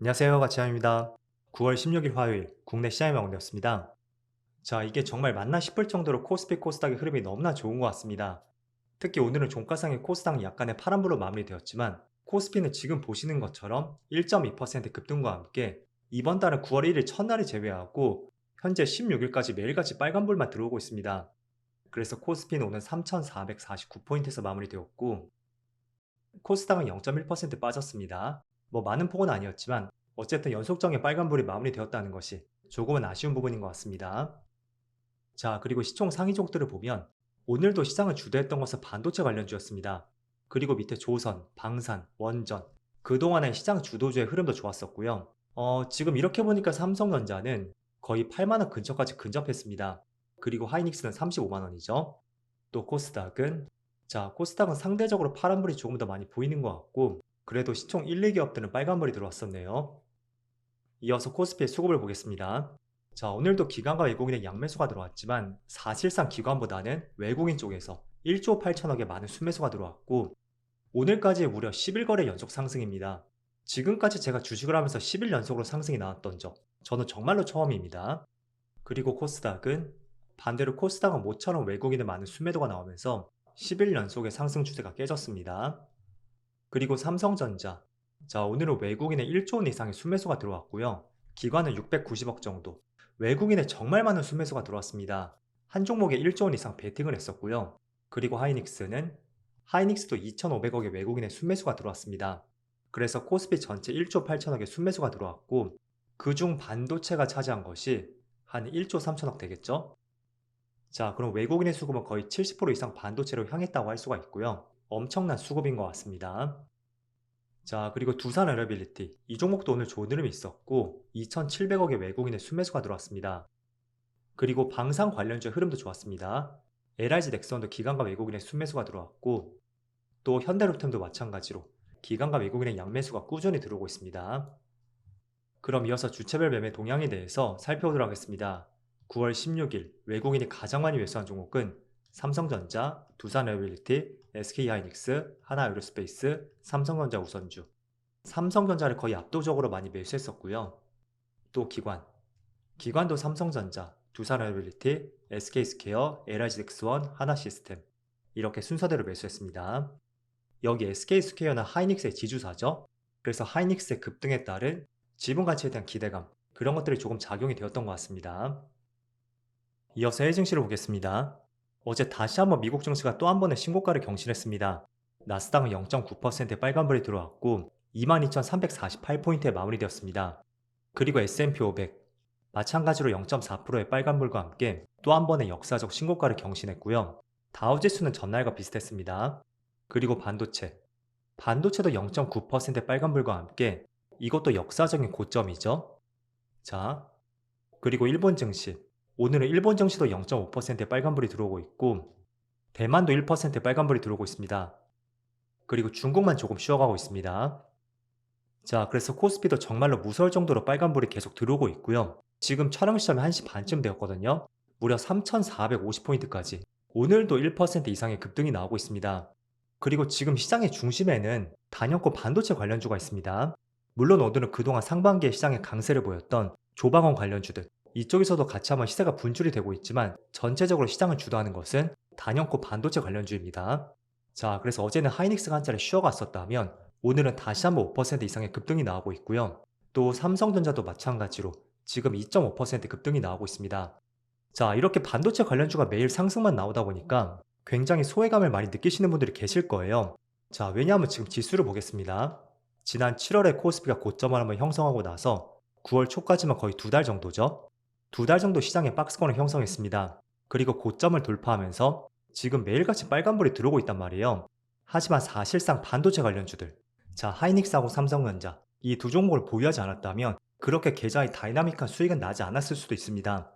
안녕하세요. 가치환입니다. 9월 16일 화요일 국내 시장의 마감이었습니다. 자, 이게 정말 맞나 싶을 정도로 코스피 코스닥의 흐름이 너무나 좋은 것 같습니다. 특히 오늘은 종가상의 코스닥이 약간의 파란불로 마무리되었지만 코스피는 지금 보시는 것처럼 1.2% 급등과 함께 이번 달은 9월 1일 첫날을 제외하고 현재 16일까지 매일같이 빨간불만 들어오고 있습니다. 그래서 코스피는 오늘 3,449포인트에서 마무리되었고 코스닥은 0.1% 빠졌습니다. 뭐 많은 폭은 아니었지만 어쨌든 연속적인 빨간불이 마무리되었다는 것이 조금은 아쉬운 부분인 것 같습니다. 자, 그리고 시총 상위종들을 보면 오늘도 시장을 주도했던 것은 반도체 관련주였습니다. 그리고 밑에 조선, 방산, 원전 그동안의 시장 주도주의 흐름도 좋았었고요. 지금 이렇게 보니까 삼성전자는 거의 8만원 근처까지 근접했습니다. 그리고 하이닉스는 35만원이죠. 또 코스닥은 상대적으로 파란불이 조금 더 많이 보이는 것 같고 그래도 시총 1, 2기업들은 빨간불이 들어왔었네요. 이어서 코스피의 수급을 보겠습니다. 자, 오늘도 기관과 외국인의 양매수가 들어왔지만 사실상 기관보다는 외국인 쪽에서 1조 8천억의 많은 순매수가 들어왔고 오늘까지 무려 10일 거래 연속 상승입니다. 지금까지 제가 주식을 하면서 10일 연속으로 상승이 나왔던 적 저는 정말로 처음입니다. 그리고 반대로 코스닥은 모처럼 외국인의 많은 순매도가 나오면서 10일 연속의 상승 추세가 깨졌습니다. 그리고 삼성전자. 자, 오늘은 외국인의 1조 원 이상의 순매수가 들어왔고요. 기관은 690억 정도. 외국인의 정말 많은 순매수가 들어왔습니다. 한 종목에 1조 원 이상 베팅을 했었고요. 그리고 하이닉스도 2,500억의 외국인의 순매수가 들어왔습니다. 그래서 코스피 전체 1조 8천억의 순매수가 들어왔고 그중 반도체가 차지한 것이 한 1조 3천억 되겠죠? 자, 그럼 외국인의 수급은 거의 70% 이상 반도체로 향했다고 할 수가 있고요. 엄청난 수급인 것 같습니다. 자, 그리고 두산 에너빌리티. 이 종목도 오늘 좋은 흐름이 있었고 2,700억의 외국인의 순매수가 들어왔습니다. 그리고 방산 관련주의 흐름도 좋았습니다. LIG 넥슨도 기관과 외국인의 순매수가 들어왔고 또 현대로템도 마찬가지로 기관과 외국인의 양매수가 꾸준히 들어오고 있습니다. 그럼 이어서 주체별 매매 동향에 대해서 살펴보도록 하겠습니다. 9월 16일 외국인이 가장 많이 매수한 종목은 삼성전자, 두산에너빌리티, SK하이닉스, 하나에어로스페이스, 삼성전자 우선주. 삼성전자를 거의 압도적으로 많이 매수했었고요. 또 기관도 삼성전자, 두산에너빌리티, SK스퀘어, LIG넥스원, 하나시스템 이렇게 순서대로 매수했습니다. 여기 SK스퀘어는 하이닉스의 지주사죠. 그래서 하이닉스의 급등에 따른 지분 가치에 대한 기대감 그런 것들이 조금 작용이 되었던 것 같습니다. 이어서 해외 증시를 보겠습니다. 어제 다시 한번 미국 증시가 또 한 번의 신고가를 경신했습니다. 나스닥은 0.9%의 빨간불이 들어왔고 22,348포인트에 마무리되었습니다. 그리고 S&P 500 마찬가지로 0.4%의 빨간불과 함께 또 한 번의 역사적 신고가를 경신했고요. 다우지수는 전날과 비슷했습니다. 그리고 반도체도 0.9%의 빨간불과 함께 이것도 역사적인 고점이죠. 자, 그리고 일본 증시. 오늘은 일본 증시도 0.5%의 빨간불이 들어오고 있고 대만도 1%의 빨간불이 들어오고 있습니다. 그리고 중국만 조금 쉬어가고 있습니다. 자, 그래서 코스피도 정말로 무서울 정도로 빨간불이 계속 들어오고 있고요. 지금 촬영 시점이 1시 반쯤 되었거든요. 무려 3,450포인트까지. 오늘도 1% 이상의 급등이 나오고 있습니다. 그리고 지금 시장의 중심에는 단연코 반도체 관련주가 있습니다. 물론 오늘은 그동안 상반기에 시장에 강세를 보였던 조방원 관련주들, 이쪽에서도 같이 한번 시세가 분출이 되고 있지만 전체적으로 시장을 주도하는 것은 단연코 반도체 관련주입니다. 자, 그래서 어제는 하이닉스가 한 차례 쉬어갔었다면 오늘은 다시 한번 5% 이상의 급등이 나오고 있고요. 또 삼성전자도 마찬가지로 지금 2.5% 급등이 나오고 있습니다. 자, 이렇게 반도체 관련주가 매일 상승만 나오다 보니까 굉장히 소외감을 많이 느끼시는 분들이 계실 거예요. 자, 왜냐하면 지금 지수를 보겠습니다. 지난 7월에 코스피가 고점을 한번 형성하고 나서 9월 초까지만 거의 2달 정도죠. 2달 정도 시장에 박스권을 형성했습니다. 그리고 고점을 돌파하면서 지금 매일같이 빨간불이 들어오고 있단 말이에요. 하지만 사실상 반도체 관련주들, 자, 하이닉스하고 삼성전자, 이 두 종목을 보유하지 않았다면 그렇게 계좌의 다이나믹한 수익은 나지 않았을 수도 있습니다.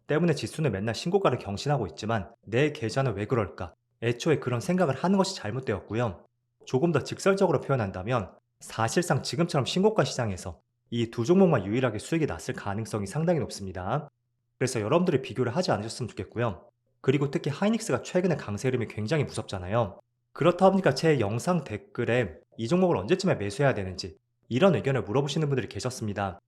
때문에 지수는 맨날 신고가를 경신하고 있지만 내 계좌는 왜 그럴까? 애초에 그런 생각을 하는 것이 잘못되었고요. 조금 더 직설적으로 표현한다면 사실상 지금처럼 신고가 시장에서 이 두 종목만 유일하게 수익이 났을 가능성이 상당히 높습니다. 그래서 여러분들이 비교를 하지 않으셨으면 좋겠고요. 그리고 특히 하이닉스가 최근에 강세 흐름이 굉장히 무섭잖아요. 그렇다 보니까 제 영상 댓글에 이 종목을 언제쯤에 매수해야 되는지 이런 의견을 물어보시는 분들이 계셨습니다.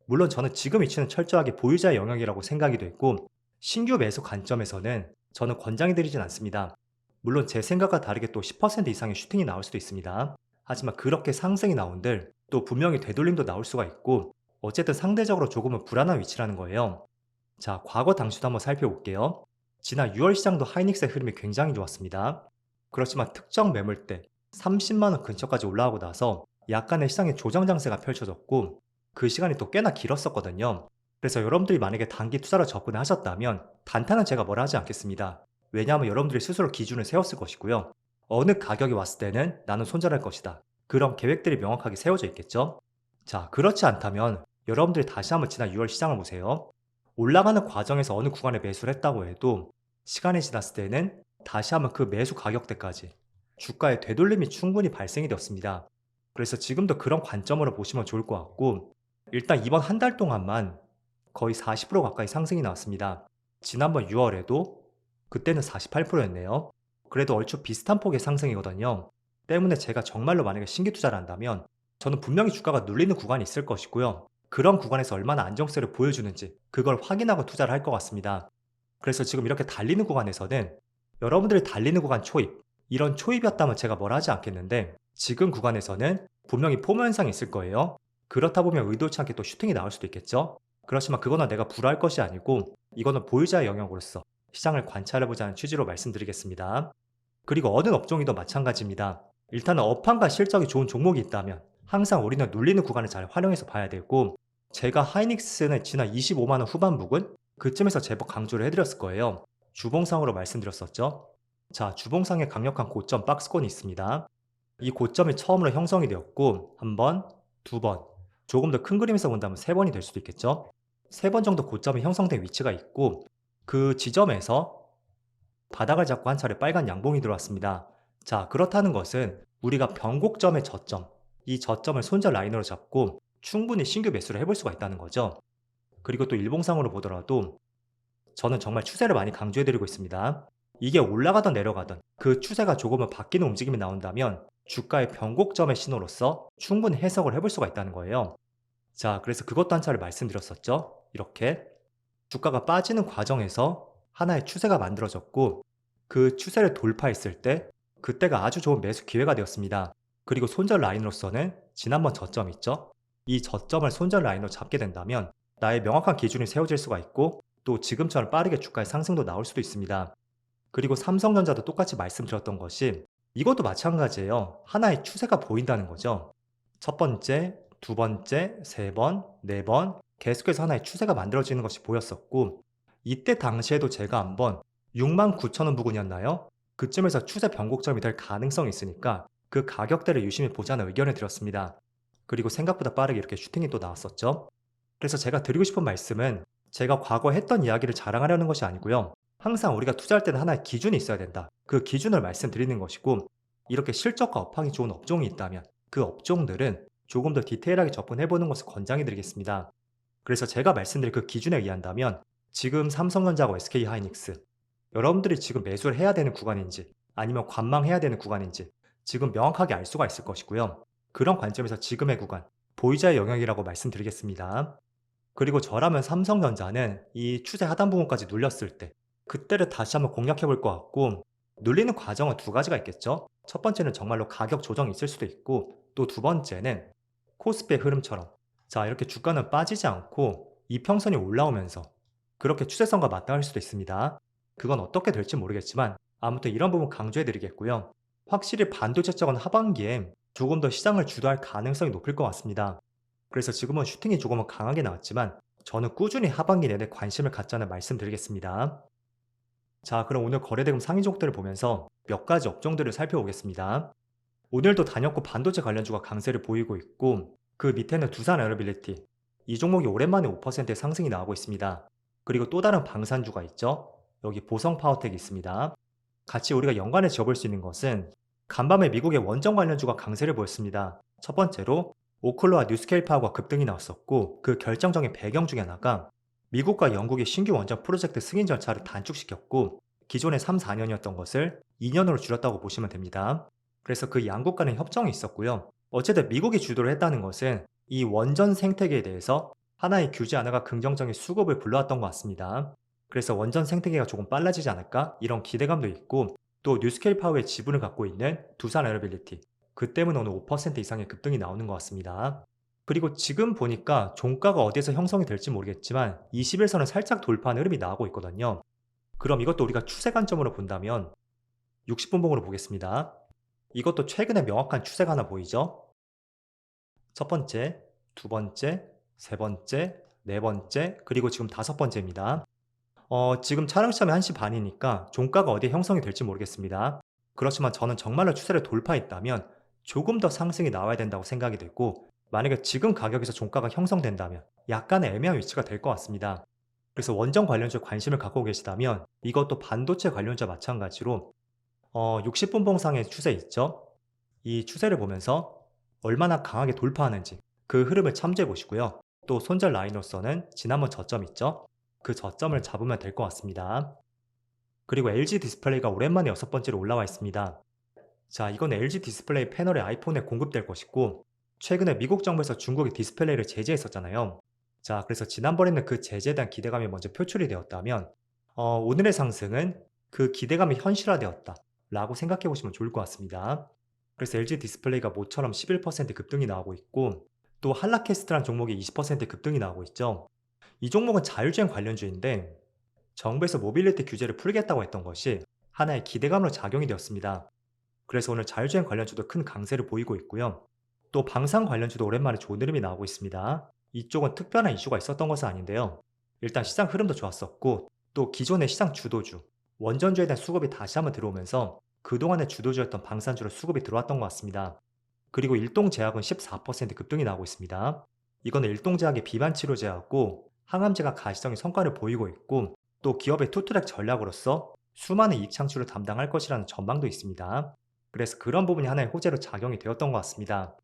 물론 저는 지금 위치는 철저하게 보유자의 영역이라고 생각이 됐고, 신규 매수 관점에서는 저는 권장해 드리진 않습니다. 물론 제 생각과 다르게 또 10% 이상의 슈팅이 나올 수도 있습니다. 하지만 그렇게 상승이 나온들 또 분명히 되돌림도 나올 수가 있고, 어쨌든 상대적으로 조금은 불안한 위치라는 거예요. 자, 과거 당시도 한번 살펴볼게요. 지난 6월 시장도 하이닉스의 흐름이 굉장히 좋았습니다. 그렇지만 특정 매물대 30만 원 근처까지 올라오고 나서 약간의 시장의 조정 장세가 펼쳐졌고, 그 시간이 또 꽤나 길었었거든요. 그래서 여러분들이 만약에 단기 투자로 접근을 하셨다면 단타는 제가 뭐라 하지 않겠습니다. 왜냐하면 여러분들이 스스로 기준을 세웠을 것이고요. 어느 가격이 왔을 때는 나는 손절할 것이다. 그런 계획들이 명확하게 세워져 있겠죠. 자, 그렇지 않다면 여러분들이 다시 한번 지난 6월 시장을 보세요. 올라가는 과정에서 어느 구간에 매수를 했다고 해도 시간이 지났을 때는 다시 한번 그 매수 가격대까지 주가의 되돌림이 충분히 발생이 되었습니다. 그래서 지금도 그런 관점으로 보시면 좋을 것 같고, 일단 이번 한 달 동안만 거의 40% 가까이 상승이 나왔습니다. 지난번 6월에도 그때는 48%였네요. 그래도 얼추 비슷한 폭의 상승이거든요. 때문에 제가 정말로 만약에 신규 투자를 한다면 저는 분명히 주가가 눌리는 구간이 있을 것이고요. 그런 구간에서 얼마나 안정세를 보여주는지 그걸 확인하고 투자를 할 것 같습니다. 그래서 지금 이렇게 달리는 구간에서는 여러분들이 달리는 구간 초입, 이런 초입이었다면 제가 뭐라 하지 않겠는데, 지금 구간에서는 분명히 포모 현상이 있을 거예요. 그렇다 보면 의도치 않게 또 슈팅이 나올 수도 있겠죠. 그렇지만 그거는 내가 불화할 것이 아니고 이거는 보유자의 영역으로서 시장을 관찰해보자는 취지로 말씀드리겠습니다. 그리고 어느 업종이도 마찬가지입니다. 일단은 업황과 실적이 좋은 종목이 있다면 항상 우리는 눌리는 구간을 잘 활용해서 봐야 되고, 제가 하이닉스는 지난 25만원 후반 부근 그쯤에서 제법 강조를 해드렸을 거예요. 주봉상으로 말씀드렸었죠. 자, 주봉상에 강력한 고점 박스권이 있습니다. 이 고점이 처음으로 형성이 되었고, 한 번, 두 번, 조금 더 큰 그림에서 본다면 세 번이 될 수도 있겠죠. 세 번 정도 고점이 형성된 위치가 있고, 그 지점에서 바닥을 잡고 한 차례 빨간 양봉이 들어왔습니다. 자, 그렇다는 것은 우리가 변곡점의 저점, 이 저점을 손절 라인으로 잡고 충분히 신규 매수를 해볼 수가 있다는 거죠. 그리고 또 일봉상으로 보더라도 저는 정말 추세를 많이 강조해드리고 있습니다. 이게 올라가던 내려가던 그 추세가 조금은 바뀌는 움직임이 나온다면 주가의 변곡점의 신호로서 충분히 해석을 해볼 수가 있다는 거예요. 자, 그래서 그것도 한 차례 말씀드렸었죠. 이렇게 주가가 빠지는 과정에서 하나의 추세가 만들어졌고, 그 추세를 돌파했을 때 그때가 아주 좋은 매수 기회가 되었습니다. 그리고 손절 라인으로서는 지난번 저점 있죠? 이 저점을 손절 라인으로 잡게 된다면 나의 명확한 기준이 세워질 수가 있고, 또 지금처럼 빠르게 주가의 상승도 나올 수도 있습니다. 그리고 삼성전자도 똑같이 말씀드렸던 것이, 이것도 마찬가지예요. 하나의 추세가 보인다는 거죠. 첫 번째, 두 번째, 세 번, 네 번 계속해서 하나의 추세가 만들어지는 것이 보였었고, 이때 당시에도 제가 한번 69,000원 부근이었나요? 그쯤에서 추세 변곡점이 될 가능성이 있으니까 그 가격대를 유심히 보자는 의견을 드렸습니다. 그리고 생각보다 빠르게 이렇게 슈팅이 또 나왔었죠. 그래서 제가 드리고 싶은 말씀은, 제가 과거에 했던 이야기를 자랑하려는 것이 아니고요. 항상 우리가 투자할 때는 하나의 기준이 있어야 된다. 그 기준을 말씀드리는 것이고, 이렇게 실적과 업황이 좋은 업종이 있다면 그 업종들은 조금 더 디테일하게 접근해보는 것을 권장해 드리겠습니다. 그래서 제가 말씀드린 그 기준에 의한다면 지금 삼성전자와 SK하이닉스, 여러분들이 지금 매수를 해야 되는 구간인지 아니면 관망해야 되는 구간인지 지금 명확하게 알 수가 있을 것이고요. 그런 관점에서 지금의 구간, 보유자의 영역이라고 말씀드리겠습니다. 그리고 저라면 삼성전자는 이 추세 하단 부분까지 눌렸을 때 그때를 다시 한번 공략해 볼 것 같고, 눌리는 과정은 두 가지가 있겠죠. 첫 번째는 정말로 가격 조정이 있을 수도 있고, 또 두 번째는 코스피의 흐름처럼, 자, 이렇게 주가는 빠지지 않고 이평선이 올라오면서 그렇게 추세선과 맞닿을 수도 있습니다. 그건 어떻게 될지 모르겠지만 아무튼 이런 부분 강조해 드리겠고요. 확실히 반도체 쪽은 하반기에 조금 더 시장을 주도할 가능성이 높을 것 같습니다. 그래서 지금은 슈팅이 조금은 강하게 나왔지만 저는 꾸준히 하반기 내내 관심을 갖자는 말씀드리겠습니다. 자, 그럼 오늘 거래대금 상위 종목들을 보면서 몇 가지 업종들을 살펴보겠습니다. 오늘도 단연코 반도체 관련주가 강세를 보이고 있고, 그 밑에는 두산 에어빌리티, 이 종목이 오랜만에 5%의 상승이 나오고 있습니다. 그리고 또 다른 방산주가 있죠. 여기 보성 파워텍이 있습니다. 같이 우리가 연관해 지어볼 수 있는 것은, 간밤에 미국의 원전 관련주가 강세를 보였습니다. 첫 번째로 오클로와 뉴스케이프하고가 급등이 나왔었고, 그 결정적인 배경 중에 하나가 미국과 영국의 신규 원전 프로젝트 승인 절차를 단축시켰고, 기존의 3, 4년이었던 것을 2년으로 줄였다고 보시면 됩니다. 그래서 그 양국 간의 협정이 있었고요. 어쨌든 미국이 주도를 했다는 것은 이 원전 생태계에 대해서 하나의 규제 하나가 긍정적인 수급을 불러왔던 것 같습니다. 그래서 원전 생태계가 조금 빨라지지 않을까? 이런 기대감도 있고 또 뉴스케일 파워의 지분을 갖고 있는 두산 에너빌리티 그 때문에 오늘 5% 이상의 급등이 나오는 것 같습니다. 그리고 지금 보니까 종가가 어디에서 형성이 될지 모르겠지만 20일선을 살짝 돌파하는 흐름이 나오고 있거든요. 그럼 이것도 우리가 추세 관점으로 본다면 60분 봉으로 보겠습니다. 이것도 최근에 명확한 추세가 하나 보이죠? 첫 번째, 두 번째, 세 번째, 네 번째, 그리고 지금 다섯 번째입니다. 지금 촬영 시점이 1시 반이니까 종가가 어디에 형성이 될지 모르겠습니다. 그렇지만 저는 정말로 추세를 돌파했다면 조금 더 상승이 나와야 된다고 생각이 되고, 만약에 지금 가격에서 종가가 형성된다면 약간의 애매한 위치가 될 것 같습니다. 그래서 원전 관련주에 관심을 갖고 계시다면 이것도 반도체 관련주와 마찬가지로 60분 봉상의 추세 있죠? 이 추세를 보면서 얼마나 강하게 돌파하는지 그 흐름을 참조해 보시고요. 또 손절 라인으로서는 지난번 저점 있죠? 그 저점을 잡으면 될 것 같습니다. 그리고 LG 디스플레이가 오랜만에 여섯 번째로 올라와 있습니다. 자, 이건 LG 디스플레이 패널이 아이폰에 공급될 것이고, 최근에 미국 정부에서 중국의 디스플레이를 제재했었잖아요. 자, 그래서 지난번에는 그 제재에 대한 기대감이 먼저 표출이 되었다면, 오늘의 상승은 그 기대감이 현실화되었다 라고 생각해 보시면 좋을 것 같습니다. 그래서 LG 디스플레이가 모처럼 11% 급등이 나오고 있고, 또 한라캐스트란 종목이 20% 급등이 나오고 있죠. 이 종목은 자율주행 관련주인데 정부에서 모빌리티 규제를 풀겠다고 했던 것이 하나의 기대감으로 작용이 되었습니다. 그래서 오늘 자율주행 관련주도 큰 강세를 보이고 있고요. 또 방산 관련주도 오랜만에 좋은 흐름이 나오고 있습니다. 이쪽은 특별한 이슈가 있었던 것은 아닌데요. 일단 시장 흐름도 좋았었고 또 기존의 시장 주도주, 원전주에 대한 수급이 다시 한번 들어오면서 그동안의 주도주였던 방산주로 수급이 들어왔던 것 같습니다. 그리고 일동제약은 14% 급등이 나오고 있습니다. 이거는 일동제약의 비만치료제하고 항암제가 가시적인 성과를 보이고 있고 또 기업의 투트랙 전략으로서 수많은 이익 창출을 담당할 것이라는 전망도 있습니다. 그래서 그런 부분이 하나의 호재로 작용이 되었던 것 같습니다.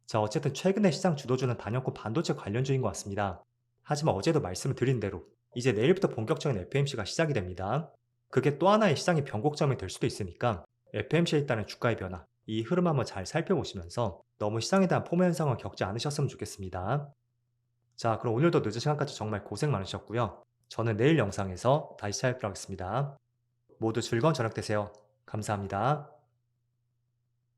자, 어쨌든 최근에 시장 주도주는 단연코 반도체 관련주인 것 같습니다. 하지만 어제도 말씀을 드린 대로 이제 내일부터 본격적인 FMC가 시작이 됩니다. 그게 또 하나의 시장의 변곡점이 될 수도 있으니까 FMC에 따른 주가의 변화, 이 흐름 한번 잘 살펴보시면서 너무 시장에 대한 포모 현상을 겪지 않으셨으면 좋겠습니다. 자, 그럼 오늘도 늦은 시간까지 정말 고생 많으셨고요. 저는 내일 영상에서 다시 찾아뵙도록 하겠습니다. 모두 즐거운 저녁 되세요. 감사합니다.